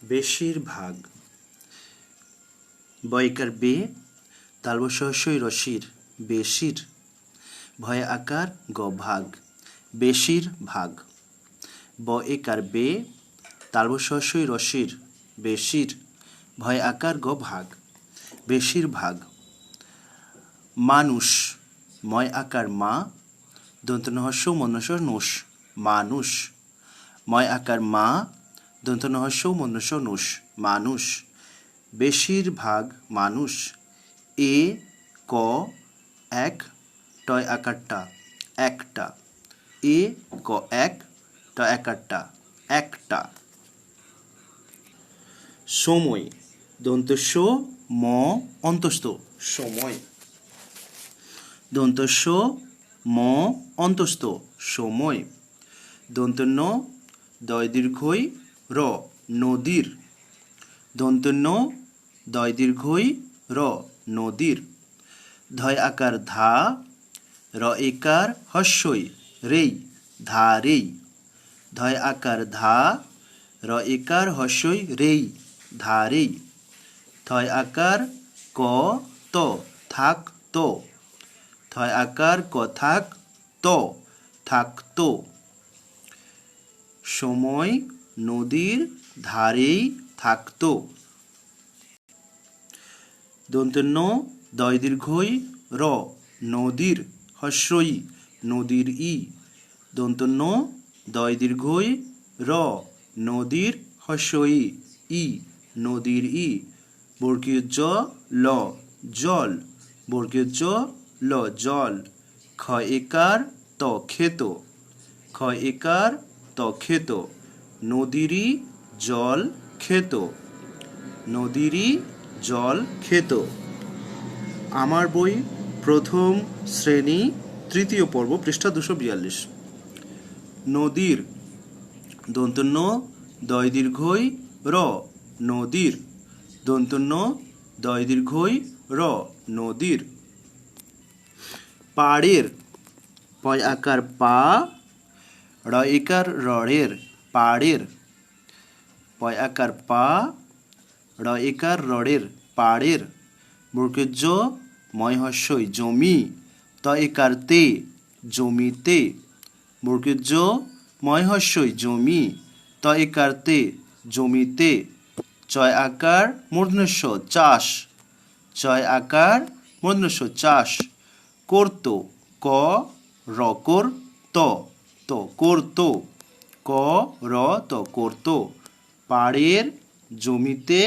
বেশিরভাগ। বয়কার বে, তালব্য ই রসির বেশির, ভয়ে আকার গ ভাগ, বেশির ভাগ। ব একার বে, তালব্য ই রসির বেশির, ভয়ে আকার গ ভাগ, বেশিরভাগ। মানুষ, ময় আকার মা, দন্তন্য মন্যস নুষ, মানুষ। ময় আকার মা, দন্তন্য মন্যস নুষ, মানুষ। বেশিরভাগ মানুষ। এ ক এক, টয় আকারটা একটা, এ ক এক, টয় আকারটা একটা। সময়, দন্তস্ব ম অন্তস্থ সময়, দন্তস্ব ম অন্তস্থ সময়। দন্তন্য দয় দীর্ঘই র নদীর, দন্তন্য দয় দীর্ঘই র নদীর। ধয় আকার ধা, র একার হস্যই রেই, ধারেই। ধয় আকার ধা, র একার হস্যই রেই, ধারেই। থয় আকার ক ত, থাক তো। থয় আকার ক থাক ত, থাকতো। সময় নদীর ধারেই থাকতো। দন্তন্য দয় দীর্ঘই র নদীর হস্যই নদীর ই, দন্তন্য দয় দীর্ঘই র নদীর হস্যই ই, নদীর ই। বর্গীয় জ ল জল, বর্গীয় জ ল জল। খ একার ত খেত, খ একার ত খেত। নদীরই জল খেত, নদীরই জল খেত। আমার বই প্রথম শ্রেণী তৃতীয় পর্ব, পৃষ্ঠা 242। নদীর, দন্তন্য দয় দীর্ঘই র নদীর, দন্তন্য দয় দীর্ঘই র নদীর। পাড়ের, পয় আকার পা, র একার রড়ের পাড়ের, পয় আকার পা, র একার রড়ের পাড়ের। বর্গীয় জ ময় হস্যই জমি, ত একার তে জমিতে। বর্গীয় জ ময় হস্যই জমি, ত একার তে জমিতে। চয় আকার মূর্ধন্য চাষ, চয় আকার মূর্ধন্য চাষ। করত, ক রকর ত, তো করতো, ক র ত করতো। পাড়ের জমিতে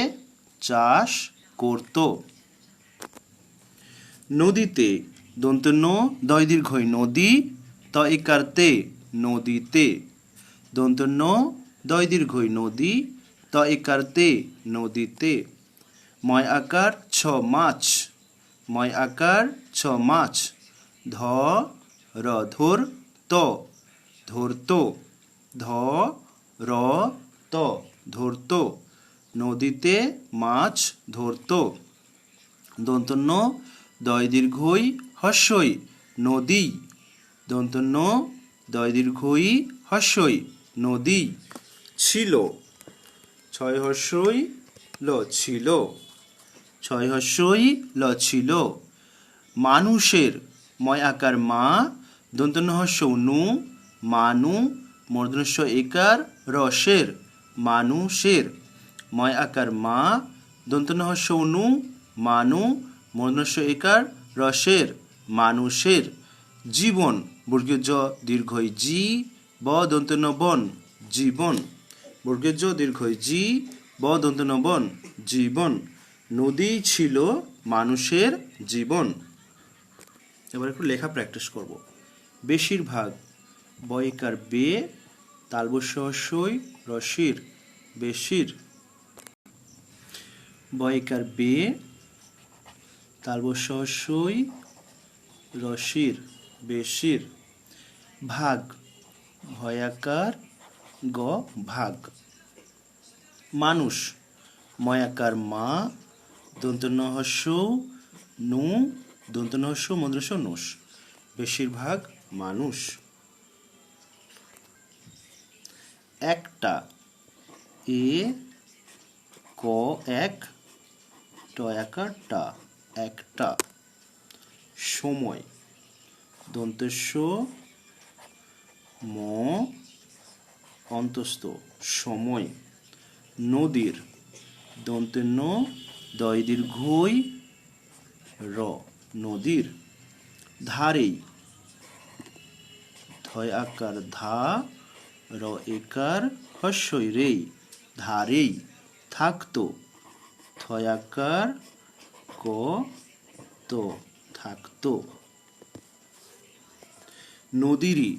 চাষ করত। নদীতে, দন্তন্য দয় দীর্ঘই নদী, ত একার তে নদীতে। দন্তন্য দয় দীর্ঘই নদী, ত একার তে নদীতে। ময় আকার ছ মাছ, ময় আকার ছ মাছ। ধ র ধর ত, ধরতো, ধ র ত ধরতো। নদীতে মাছ ধরতো। দন্তন্য দয় দীর্ঘই হস্যই নদী, দন্তন্য দয় দীর্ঘই হস্যই নদী। ছিল, ছয় হস্যই ল ছিল, ছয় হস্যই ল ছিল। মানুষের, ময় আকার মা, দন্তন্য হস্য নু, মানু, মূর্ধন্য একার রসের মানুষের। ময় আকার মা, দন্তন্য হস্য নু, মানু, মূর্ধন্য একার রসের মানুষের। জীবন, বর্গীয় জ দীর্ঘই জি, ব দন্তন্য বন জীবন, বর্গীয় জ দীর্ঘই জি, ব দন্তন্য বন জীবন। নদী ছিল মানুষের জীবন। এবার একটু লেখা প্র্যাকটিস করব। বেশিরভাগ, বয়কার বে, তালব্য ই রসির বেশির। বয়কার বে, তালব্য ই রসির বেশির। ভাগ, ভয়াকার গ ভাগ। মানুষ, ময়াকার মা, দন্তন্য হস্য নু, দন্তন্য হস্য মূর্ধন্য নুষ, বেশিরভাগ মানুষ। একটা, এ ক এক টয়াকার টা একটা সময় দন্তেশ্ব ম অন্তস্থ সময় নদীর দন্তেন্ন দয় দীর্ঘই র নদীর ধারেই ধয় আকার ধা র একার হস্যই রেই ধারেই থাকতো থয় আকার ক তো থাকতো নদীরই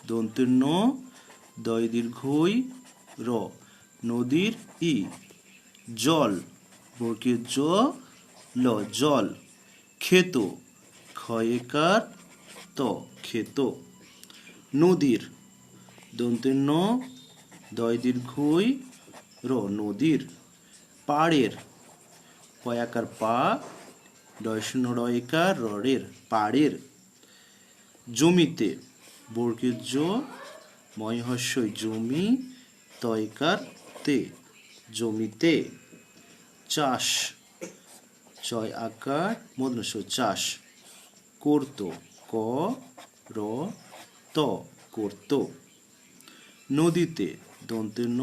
দন্তেন্ন দয় দীর্ঘই র নদীর ই জল বর্গীয় জ ল জল খেত ক্ষয়কার ত খেত নদীর দন্তেন্ন দয় দীর্ঘই র নদীর পাড়ের পয়াকার পা ডয় শূন্য রয়কার রড়ের পাড়ের জমিতে বর্গীয় জ ময় হস্যই জমি তয়কার তে জমিতে চাষ চয় আকার মধ্য চাষ করতো ক র ত করতো নদীতে দন্তেন্ন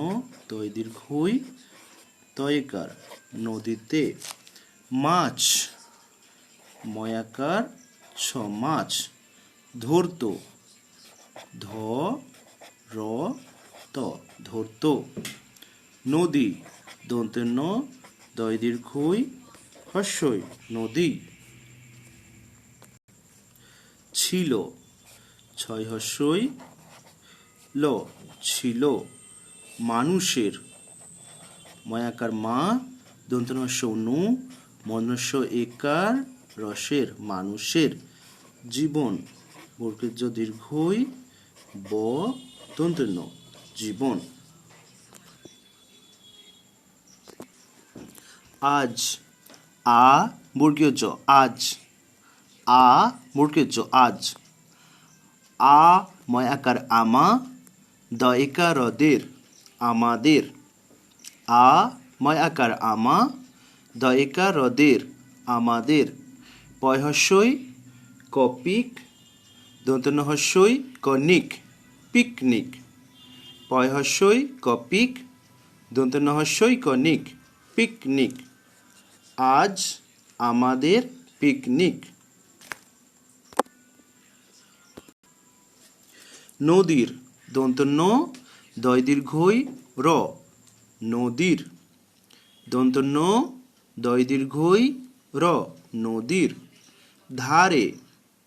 দয় দীর্ঘই তয়কার নদীতে মাছ ময়াকার ছ মাছ ধরতো ধ র ত ধরতো নদী দন্তেন্ন দয় দীর্ঘই হস্যই নদী ছিল ছয় হস্যই ল ছিল মানুষের ময়াকার মা দন্তেন্ন হস্য নু মনস্য একার রসের মানুষের জীবন বর্গীয় জ দীর্ঘই ব দন্তেন্ন জীবন আজ আ বর্গীয় জ আজ আ বর্গীয় জ আজ আ ময় আকার আমা দ একার দের আমাদের আ ময় আকার আমা দ একার দের আমাদের পয় হস্যই কপিক দন্তেন্ন হস্যই কনিক পিকনিক পয় হস্যই কপিক দন্তেন্ন হস্যই কনিক পিকনিক আজ আমাদের পিকনিক নদীর দন্তেন্ন দয় দীর্ঘই র নদীর দন্তেন্ন দয় দীর্ঘই র নদীর ধারে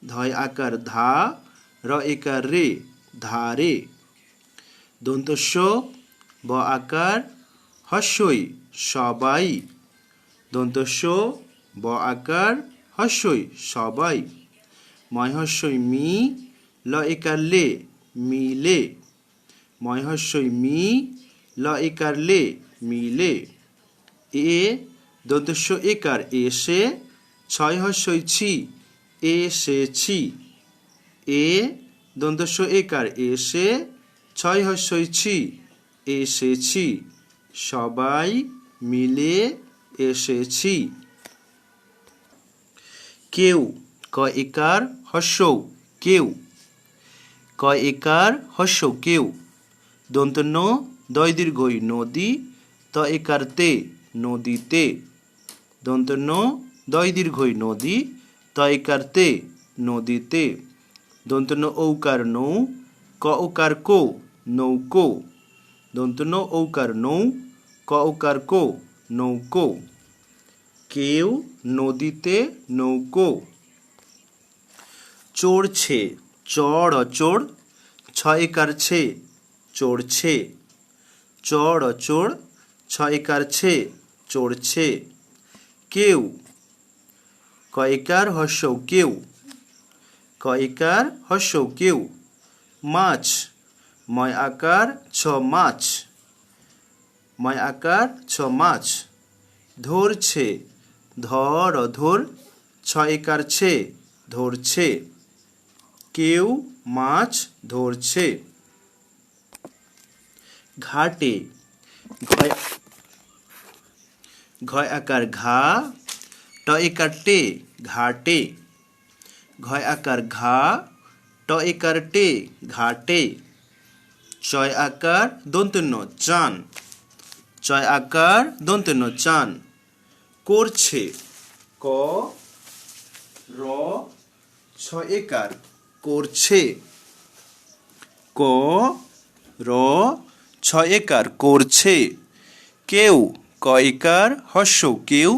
ধয় আকার ধা র একার রে ধারে দন্তস্য ব আকার হস্যই সবাই দন্তস্য ব আকার হস্যই সবাই ময় হস্যই মি ল একার লে মিলে ময় হস্যই মি ল একার লে মিলে এ দন্তস্য একার এসে ছয় হস্যই ছি এসেছি এ দন্তস্য একার এসে ছয় হস্যই ছি এসেছি সবাই মিলে এসেছি কেউ ক একার হস্যৌ কেউ ক একার হস্য কেউ দন্তেন্ন দয় দীর্ঘই নদী ত একার তে নদীতে দন্তেন্ন দয় দীর্ঘই নদী ত একার তে নদীতে দন্তেন্ন ঔকার নৌ ক ওকার কো নৌকো দন্তেন্ন ঔকার নৌ ক ওকার কো নৌকো কেউ নদীতে নৌকো চড়ছে চড় অচড় ছ একার ছে চড়ছে চড় অচড় ছ একার ছে চড়ছে কেউ ক একার হস্যৌ কেউ ক একার হস্যৌ কেউ মাছ ময় আকার ছ মাছ ময় আকার ছ মাছ ধরছে ধর অধর ছ একার ছে ধরছে কেউ মাছ ধরছে ঘাটে ঘয় আকার ঘা, ট একার টে, ঘাটে। ঘয় আকার ঘা, ট একার টে, ঘাটে। চয় আকার দন্ত্যন্য চান, চয় আকার দন্ত্যন্য চান। করছে, ক র ছ একার, করছে। ক র ছ একার, করছে। কেউ, ক একার হস্য কেউ,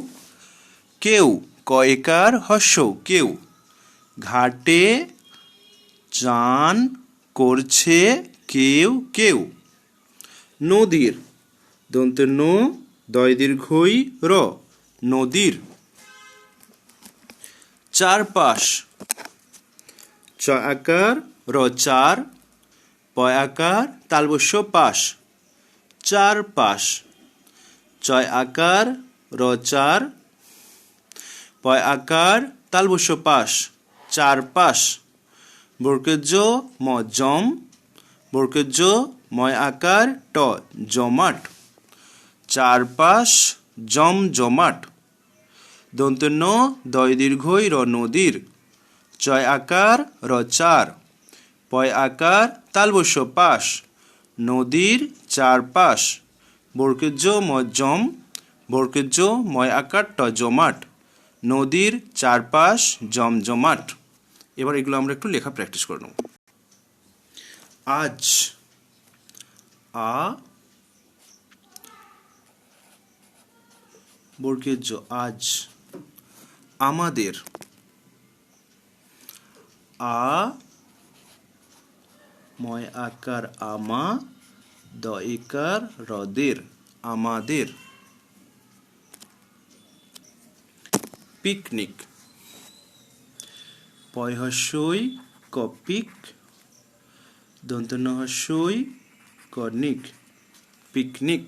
কেউ, ক একার হস্য কেউ। ঘাটে চান করছে কেউ কেউ। নদীর, দন্তে ন, দয় দীর্ঘই র, নদীর। চারপাশ, চ আকার র চার, প আকার তালবস্য পাশ, চারপাশ। চয় আকার র চার, পয় আকার তালবস্য পাশ, চারপাশ। বর্গজ ম জম, বর্গজ ময় আকার ট, জমাট। চারপাশ জমজমাট। দন্ত্য ন, দয় দীর্ঘই র, নদীর। চয় আকার র চার, পয় আকার তালবস্য পাশ, নদীর চারপাশ। বর্গজ ম জম, বর্গজ ময় আকার ট, জমাট। নদীর চারপাশ জমজমাট। এবার এগুলো আমরা একটু লেখা প্র্যাকটিস করে নেব। আজ, আ বর্গের জ, আজ। আমাদের, আ ময় আকার আমা, দ একার রদের, আমাদের। পিকনিক, পয় হস্যই কপিক, দন্ত ন হস্যই কর্ণিক, পিকনিক।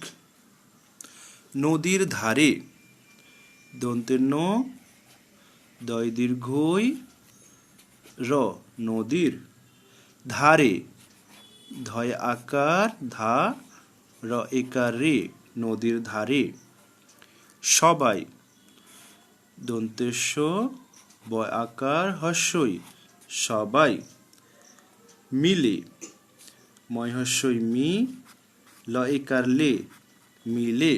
নদীর ধারে, দন্তে ন, দয় দীর্ঘই র, নদীর। ধারে, ধয় আকার ধা, র একার রে, নদীর ধারে। সবাই, দন্তেশ্ব বয় আকার হস্যই, সবাই। মিলে, ময় হস্যই মি, ল একার লে, মিলে।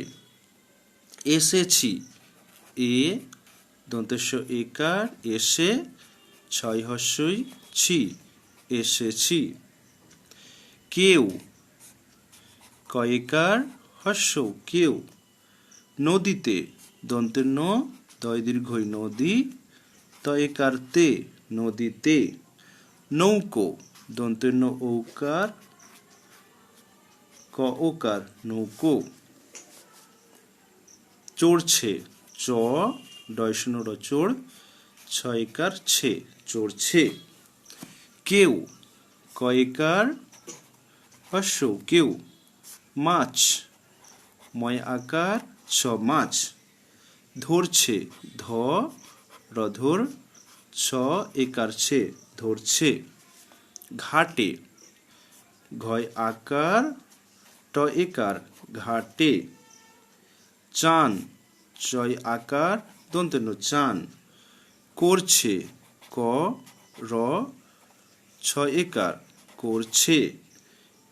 এসেছি, এ দন্তেশ্ব একার এসে, ছয় হস্যই ছি, এসেছি। কেউ, কয়েকার হস্য কেউ। নদীতে, দন্তে ন, দয় দীর্ঘই নদী, ত একার তে, নদীতে। নৌকো, দন্তে ন ঔকার, ক ওকার, নৌকো। চড়ছে, চ ডয় শূন্য র চড়, ছ একার ছে, চড়ছে। কেউ, কয়েকার হস্য কেউ। মাছ, ময় আকার ছ, মাছ। ধরছে, ধ রধর, ছ একার ছে, ধরছে। ঘাটে, ঘয় আকার ট একার, ঘাটে। চান, চয় আকার দন্তে ন, চান। করছে, ক র ছ একার, করছে।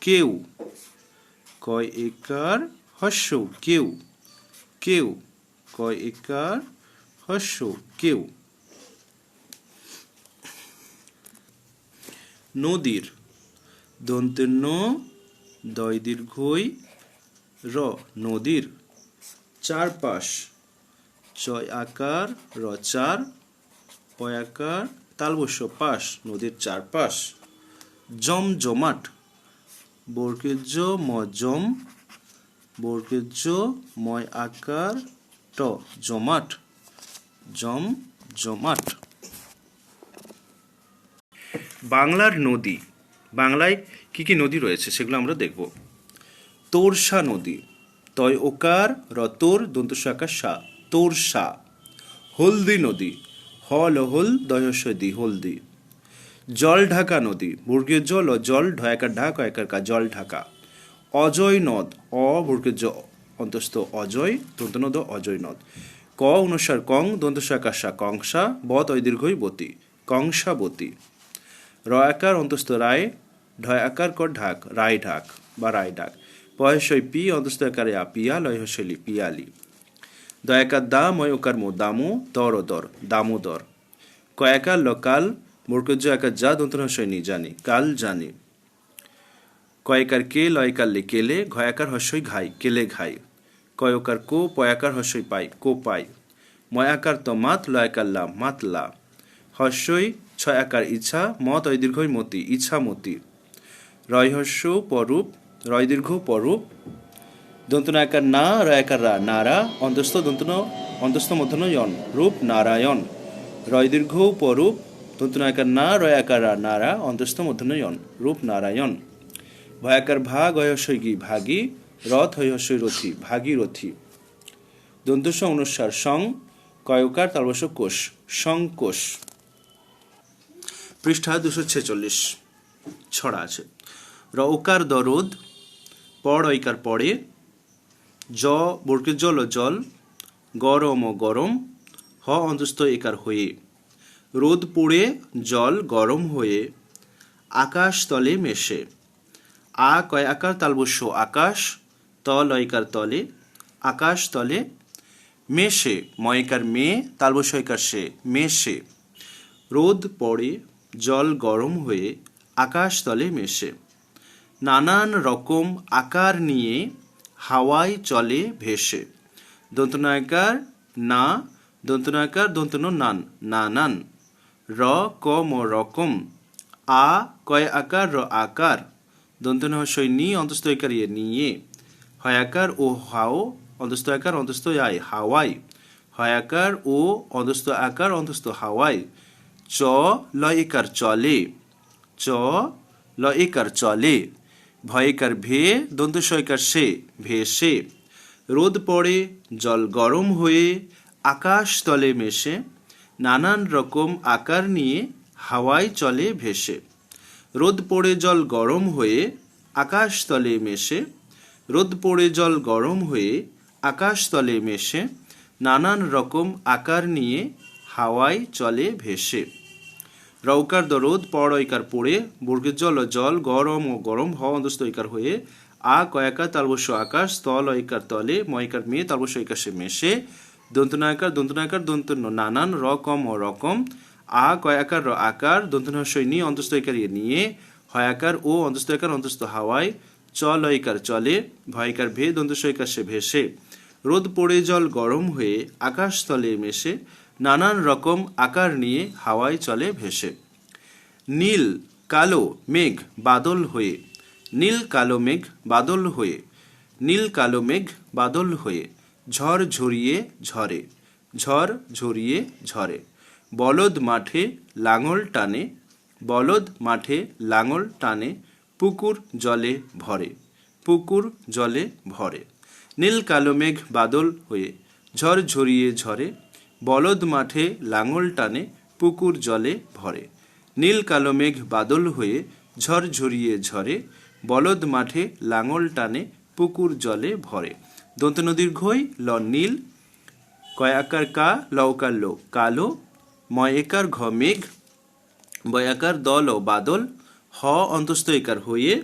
কেউ, কয় একার হস্য কেউ, কেউ, কয় একার হস্য কেউ। নদীর, দন্তে ন, দয় দীর্ঘই র, নদীর। চারপাশ, চয় আকার র চার, পয় আকার তালবস্য পাশ, নদীর চারপাশ। জমজমাট, বর্গেজ ম জম, বর্গেজ ময় আকার ট, জমাট, জমজমাট। বাংলার নদী, বাংলায় কি কি নদী রয়েছে সেগুলো আমরা দেখব। তোরসা নদী, তয় ওকার রতর দন্তস্ব আকার সা, তোরসা। হলদি নদী, হল হল দয়স্য দি, হলদি। জল ঢাকা নদী, বর্গের জল ও জল, ঢয়াকার ঢাক, একার কা, জল ঢাকা। অজয় নদ, অ বর্গের জ, অন্তস্থ অজয় দন্তনদ অজয় নদ। ক অনুসার কং দন্তস্বয়াকার সা কংসা বত ঐ দীর্ঘই বতী কংসাবতী। র আকার অন্তস্থ রায় ঢয় আকার ক ঢাক রায় ঢাক বা রায় ঢাক। পয়সই পি অন্তস্থ আকারে পিয়া লয় হস্যলি পিয়ালি। দয়াকার দা ময় ওকার মো দামু দর দর দামোদর। কয়াকার লকাল মূর্খজ একার যা দন্তন হস্যই নি জানি কাল জানি। কয়কার কে লয়কার লে কেলে ঘয়াকার হস্যই ঘাই কেলে ঘাই। কয়কার কো পয়াকার হস্যই পাই কো পাই। ময়াকার তো মাত লয়াকার লা মাতলা। হস্যই ছয় আকার ইচ্ছা মত ঐ দীর্ঘই মতি ইচ্ছামতি। রয় হস্য পরূপ রয় দীর্ঘ পরূপ। দন্তনায়কার না রয়াকার রা নারা অন্তস্থ অন্তস্থ মধ্যন যন রূপ নারায়ণ। রয় দীর্ঘ পরূপ দন্তনায়কার না রয়াকার রা নারা অন্তস্থ মধ্যন যন রূপ নারায়ণ। ভয়াকার ভা গয়স্যই গি ভাগী রথ হস্যই রথি ভাগীরথী। দন্তস্ব অনুসার সং কয়কার তালবস্য কোষ সংকোষ। পৃষ্ঠা 246 ছড়া আছে। র ওকার দরদ পড় ঐকার পড়ে জ বর্গের জল জল গরম ও গরম হ অন্তস্থ একার হয়ে। রোদ পড়ে জল গরম হয়ে আকাশ তলে মেশে। আ কয় আকার তালবস্য আকাশ তল ঐকার তলে আকাশ তলে। মেশে ময়কার মে তালবস্য ঐকার সে মেশে। রোদ পড়ে জল গরম হয়ে আকাশ তলে মেশে। নানান রকম আকার নিয়ে হাওয়ায় চলে ভেসে। দন্তনায়কার না দন্তনায়কার দন্তন নান নানান। র কম রকম আ কয় আকার র আকার দন্তন হস্যই নি অন্তস্থ ঐকার ইয়ে নিয়ে। হয়াকার ও হাও অন্তস্থ আকার অন্তস্থ আয় হাওয়াই। হয়াকার ও অন্তস্থ আকার অন্তস্থ হাওয়াই। চ লয়কার চলে চ লয়কার চলে। ভয়কার ভে দন্তস্বয়কার সে ভেসে। রোদ পড়ে জল গরম হয়ে আকাশ তলে মেশে। নানান রকম আকার নিয়ে হাওয়ায় চলে ভেসে। রোদ পড়ে জল গরম হয়ে আকাশ তলে মেশে। রোদ পড়ে জল গরম হয়ে আকাশ তলে মেশে। নানান রকম আকার নিয়ে হাওয়ায় চলে ভেসে। রৌকার দরদ পড় ঐকার পড়ে বর্গের জল জল গরম ও গরম হ অন্তস্থ ঐকার হয়ে আ কয়াকার তালবস্য আকাশ তল ঐকার তলে ময়কার মেয়ে তালবস্য ঐকার সে মেশে। দন্তনায়কার দন্তন নানান র কম ও রকম। আ কয়াকার র আকার দন্তন হস্যই নি অন্তস্থ ঐকার নিয়ে। হয়াকার ও অন্তস্থ ঐকার অন্তস্থ হাওয়ায় চল ঐকার চলে। ভয়কার ভে দন্তস্ব ঐকার সে ভেসে। রোদ পড়ে জল গরম হয়ে আকাশ তলে মেশে। নানান রকম আকার নিয়ে হাওয়ায় চলে ভেসে। নীল কালো মেঘ বাদল হয়ে নীল কালো মেঘ বাদল হয়ে। নীল কালো মেঘ বাদল হয়ে ঝড় ঝরিয়ে ঝরে ঝড় ঝরিয়ে ঝরে। বলদ মাঠে লাঙল টানে বলদ মাঠে লাঙল টানে। পুকুর জলে ভরে পুকুর জলে ভরে। নীল কালো মেঘ বাদল হয়ে ঝড় ঝরিয়ে ঝরে। বলদ মাঠে লাঙল টানে পুকুর জলে ভরে। নীল কালো মেঘ বাদল হয়ে ঝড় ঝরিয়ে ঝরে। বলদ মাঠে লাঙল টানে পুকুর জলে ভরে। দন্ত দীর্ঘই ল নীল কয়াকার কা লৌকার লো কালো। ময়কার ঘ মেঘ বয়াকার দল ও বাদল হ অন্তস্থ একার হয়ে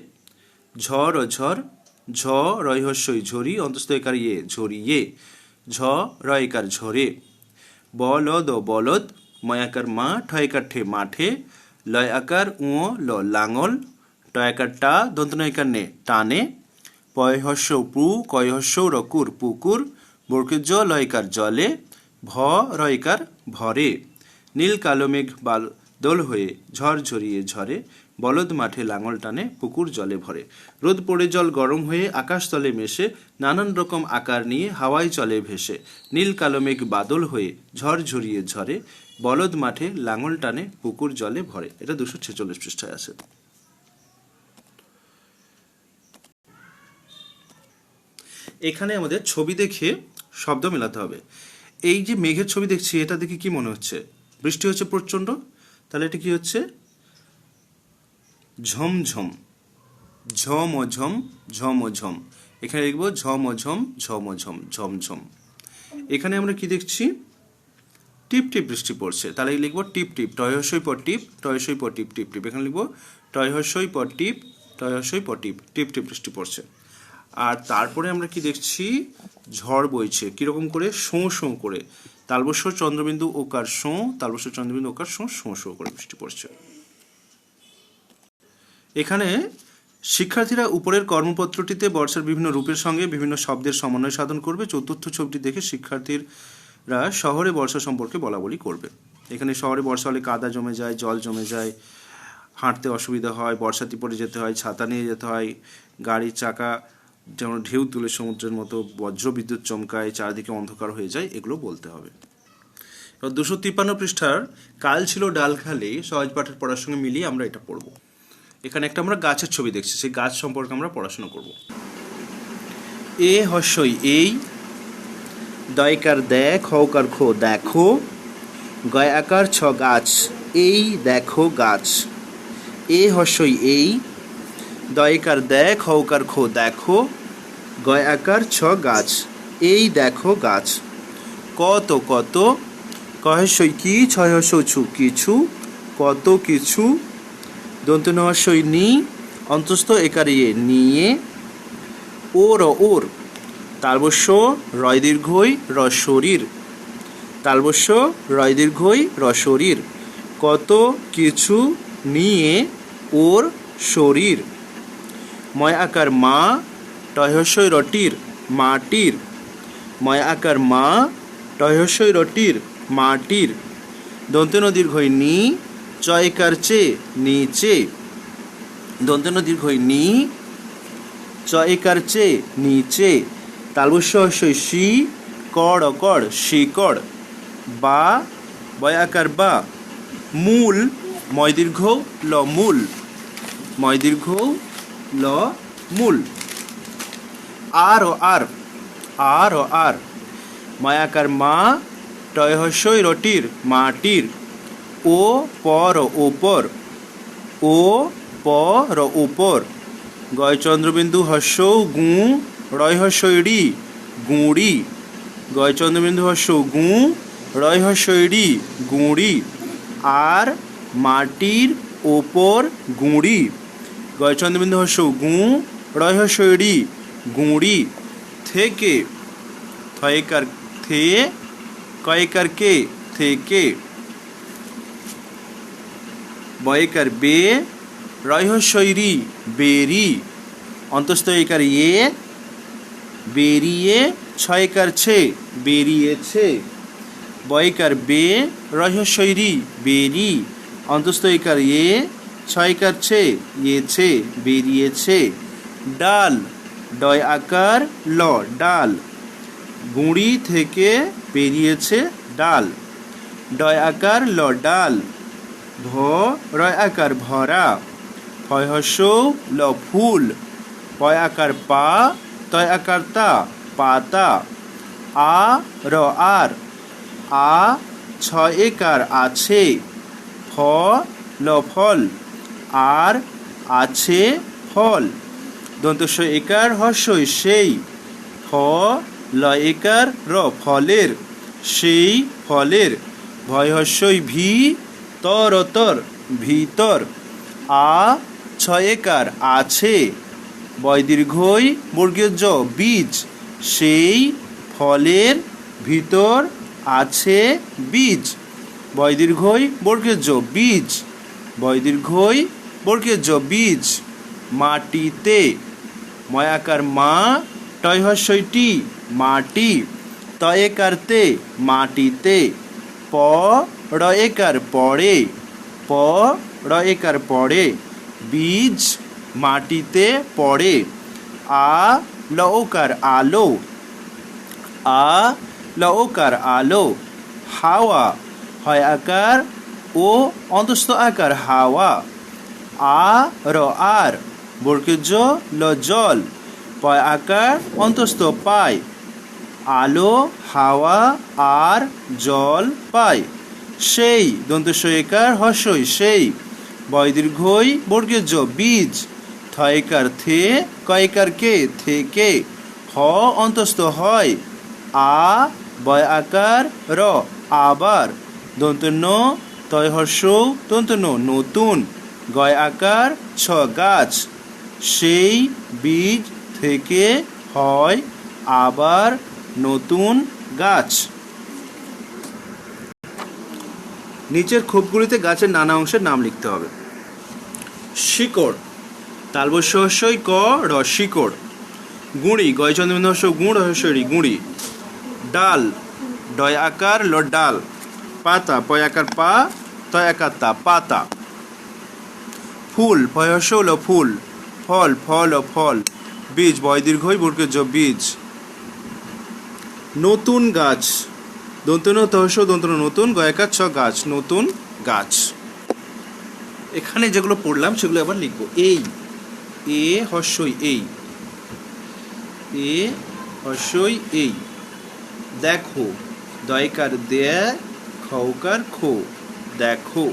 ঝড় ও ঝড় ঝ রয়হস্যই ঝরি অন্তস্থ একার ইয়ে ঝরিয়ে ঝ রয়কার ঝরে। বলদ ও বলদ ময়াকার মা ঠয়কার ঠে মাঠে। লয় আকার উঁ ল লাঙল টয়াকার টা দন্তনয়কার নে টানে। পয়হস্য পু কয়হস্য রকুর পুকুর বর্গের জ লয়কার জলে ভ রয়কার ভরে। নীল কালো মেঘ বাদল হয়ে ঝড় ঝরিয়ে ঝরে। বলদ মাঠে লাঙল টানে পুকুর জলে ভরে। রোদ পড়ে জল গরম হয়ে আকাশ তলে মেশে। নানান রকম আকার নিয়ে হাওয়ায় চলে ভেসে। নীল কালো মেঘ বাদল হয়ে ঝড় ঝরিয়ে ঝরে। বলদ মাঠে লাঙল টানে পুকুর জলে ভরে। এটা 246 পৃষ্ঠায় আছে। এখানে আমাদের ছবি দেখে শব্দ মেলাতে হবে। এই যে মেঘের ছবি দেখছি এটা দেখে কি মনে হচ্ছে? বৃষ্টি হচ্ছে প্রচন্ড, তাহলে এটা কি হচ্ছে? ঝমঝম ঝমঝম ঝমঝম, এখানে লিখব ঝমঝম ঝমঝম ঝমঝম। এখানে আমরা কি দেখছি, টিপ টিপ বৃষ্টি পড়ছে, তাহলে লিখব টিপ টিপ, টয়হস্যই পর টিপ, টয়হস্যই পর টিপ, টিপ টিপ। এখানে লিখব টয়হস্যই পর টিপ, টয়হস্যই পর টিপ, টিপ টিপ বৃষ্টি পড়ছে। আর তারপরে আমরা কি দেখছি, ঝড় বইছে, কিরকম করে, শোঁ শোঁ করে, তালবস্য চন্দ্রবিন্দু ওকার শোঁ, তালবস্য চন্দ্রবিন্দু ওকার শোঁ, শোঁ শোঁ করে বৃষ্টি পড়ছে। এখানে শিক্ষার্থীরা উপরের কর্মপত্রটিতে বর্ষার বিভিন্ন রূপের সঙ্গে বিভিন্ন শব্দের সমন্বয় সাধন করবে। চতুর্থ ছবিটি দেখে শিক্ষার্থীরা শহরে বর্ষা সম্পর্কে বলাবলি করবে। এখানে শহরে বর্ষা হলে কাদা জমে যায়, জল জমে যায়, হাঁটতে অসুবিধা হয়, বর্ষাতে পড়ে যেতে হয়, ছাতা নিয়ে যেতে হয়, গাড়ির চাকা যেমন ঢেউ তুলে সমুদ্রের মতো, বজ্র বিদ্যুৎ চমকায়, চারিদিকে অন্ধকার হয়ে যায়, এগুলো বলতে হবে। এবার 253 পৃষ্ঠার কাল ছিল ডাল খালে সহজ পাঠের পড়ার সঙ্গে মিলিয়ে আমরা এটা পড়ব। এখানে একটা আমরা গাছের ছবি দেখছি, সেই গাছ সম্পর্কে আমরা পড়াশোনা করব। এ হস্যই এই, দয়কার দেখ, হকার খো দেখো, গয় আকার ছ গাছ, এই দেখো গাছ। এ হস্যই এই, দয়কার দেখ, হকার খো দেখো, গয় আকার ছ গাছ, এই দেখো গাছ। কত কত, কহস্যই কি, ছয় হস্যই ছু কিছু, কত কিছু, দন্তন্য হস্যই নি, অন্তস্থ একার ইয়ে নিয়ে, ওর ওর, তালবস্য রয় দীর্ঘই র শরীর, তালবস্য রয় দীর্ঘই র শরীর, কত কিছু নিয়ে ওর শরীর। ময় আকার মা, টয়হস্যই রটির মাটির, ময় আকার মা, টয়হস্যই রটির মাটির, দন্তন্য দীর্ঘই নি, চয়কার চে নিচে, দন্তন্য দীর্ঘই নি, চয়কার চে নিচে, তালবস্য হস্যই শি, কড় অকড় শিকড়, বা বয় আকার বা, মূল, ময় দীর্ঘ ল মূল, ময় দীর্ঘ ল মূল। আর ও আর, আর ও আর, ময় আকার মা, টয় হস্যই রটির মাটির, ও পর ওপর, ও পর ওপর, গয় চন্দ্রবিন্দু হস্য গু, রয় হস্যই রি গুঁড়ি, গয় চন্দ্রবিন্দু হস্য গু, রয় হস্যই রি গুঁড়ি। আর মাটির ওপর গুঁড়ি, গয় চন্দ্রবিন্দু হস্য গু, রয় হস্যই রি গুঁড়ি। থেকে, থয়কার থে, কয়কার কে থেকে, বয়কার বে, রয়হস্যই রি বেরি, অন্তস্থ একার ইয়ে বেরিয়ে, ছয়কার ছে বেরিয়েছে, বয়কার বে, রয়হস্যই রি বেরি, অন্তস্থ একার ইয়ে, ছয়কার ছে ইয়েছে বেরিয়েছে। ডাল, ডয় আকার ল ডাল, গুঁড়ি থেকে বেরিয়েছে ডাল, ডয় আকার ল ডাল, ভ রয় আকার ভরা, ফয় হস্য ল ফুল, পয় আকার পা, তয় আকার তা পাতা। আ র আর, আ ছ একার আছে, ফ ল ফল, আর আছে ফল, দন্তস্ব একার হস্যই সেই, ফ ল একার র ফলের, সেই ফলের, ভয় হস্যই ভি, তর তর ভিতর। আ ছ একার আছে, বয় দীর্ঘই বর্গীয় জ বীজ, সেই ফলের ভিতর আছে বীজ, বয় দীর্ঘই বর্গীয় জ বীজ, বয় দীর্ঘই বর্গীয় জ বীজ। মাটিতে, ময় আকার মা, টয় হস্যই টি মাটি, তয় একার তে মাটিতে, প র একার পড়ে, প র একার পড়ে, বীজ মাটিতে পড়ে। আ ল ওকার আলো, আ ল ওকার আলো, হাওয়া, হয় আকার ও অন্তস্থ আকার হাওয়া, আ র আর, বর্গীয় ল জল, পয় আকার অন্তস্থ পায়, আলো হাওয়া আর জল পায়। সেই, দন্তস্ব একার হস্যই সেই, বয় দীর্ঘই বর্গীয় জ বীজ, থ থয়কার থে কয়কার কে থেকে হ অন্তস্থ হয় আ বয় আকার র আবার দন্তন্য তয় হর্ষ দন্তন্য নতুন গয় আকার ছ গাছ সেই বীজ থেকে হয় আবার নতুন গাছ। নিচের খোপগুলিতে গাছের নানা অংশের নাম লিখতে হবে। শিকড় তালবস্য হস্যই ক র শিকড়। গুঁড়ি গয় চন্দ্রবিন্দু হস্য গুঁড় হস্যরি গুঁড়ি। ডাল ডয় আকার ল ডাল। পাতা পয় আকার পা তয় আকার তা পাতা। ফুল ফয় হস্য ল ফুল। ফল ফল ও ফল। বীজ বয় দীর্ঘই বর্গের জ বীজ। নতুন গাছ দন্তন্য তহস্য দন্তন্য নতুন গয়াকার ছ গাছ নতুন গাছ। এখানে যেগুলো পড়লাম সেগুলো আবার লিখবো। এই এ হস্যই এই এ হস্যই এই। দেখো দয়কার দে খৌকার খো দেখো।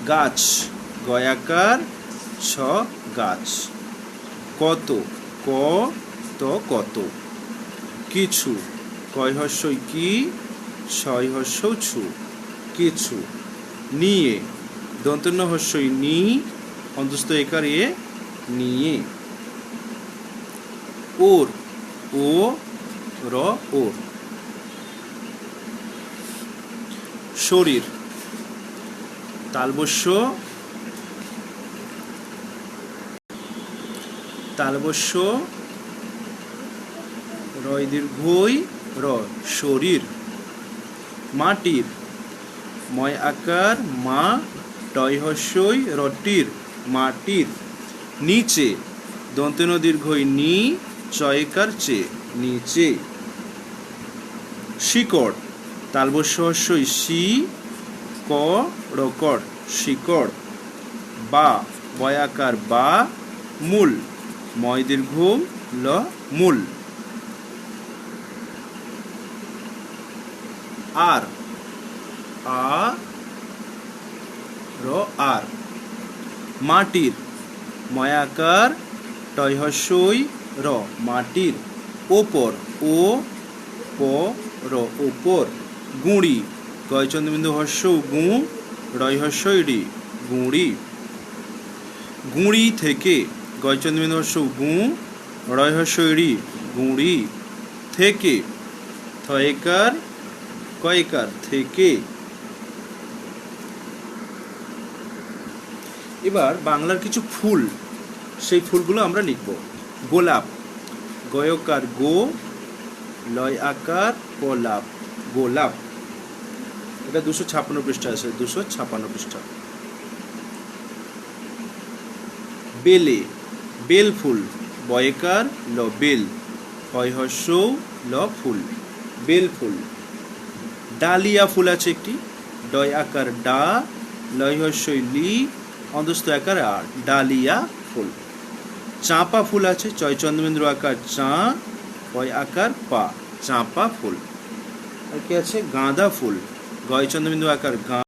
গাছ গয়াকার ছ গাছ। কত ক তো কত। কিছু কয় হস্যই কি ছয় হস্য ছু কিছু। নিয়ে দন্তন্য হস্যই নি অন্তস্থ একার এ নিয়ে। ওর ও র ওর। শরীর তালবস্য তালবস্য রয় দীর্ঘই র শরীর। মাটির ময় আকার মা টয় হস্যই রটির মাটির। নিচে দন্তন্য দীর্ঘই নি চয়কার চে নিচে। শিকড় তালবস্য হস্যই শি ক রকড় শিকড়। বা বয় আকার বা মূল ময় দীর্ঘ ল মূল। আর আ র আর। মাটির ময় আকার টয় হস্যই র মাটির। ওপর ও প র ওপর। গুঁড়ি গয় চন্দ্রবিন্দু হস্য গু রয় হস্যই রি গুঁড়ি। গুঁড়ি থেকে গয় চন্দ্রবিন্দু হস্য গু রয় হস্যই রি গুঁড়ি। থেকে থয়কার কয়কার থেকে। এবার বাংলার কিছু ফুল সেই ফুলগুলো আমরা লিখব। গোলাপ গয়কার গো লয় আকার গোলাপ গোলাপ। এটা 256 পৃষ্ঠা আছে 256 পৃষ্ঠা। বেলে বেল ফুল বয়কার ল বেল হয় হস্য ল ফুল বেল ফুল। ডালিয়া ফুল আছে একটি ডয় আকার ডা লয় হস্যই লি অন্তস্থ আকার আর ডালিয়া ফুল। চাঁপা ফুল আছে চয় চন্দ্রবিন্দু আকার চা পয় আকার পা চাঁপা ফুল। আর কি আছে গাঁদা ফুল গয় চন্দ্রবিন্দু আকার গা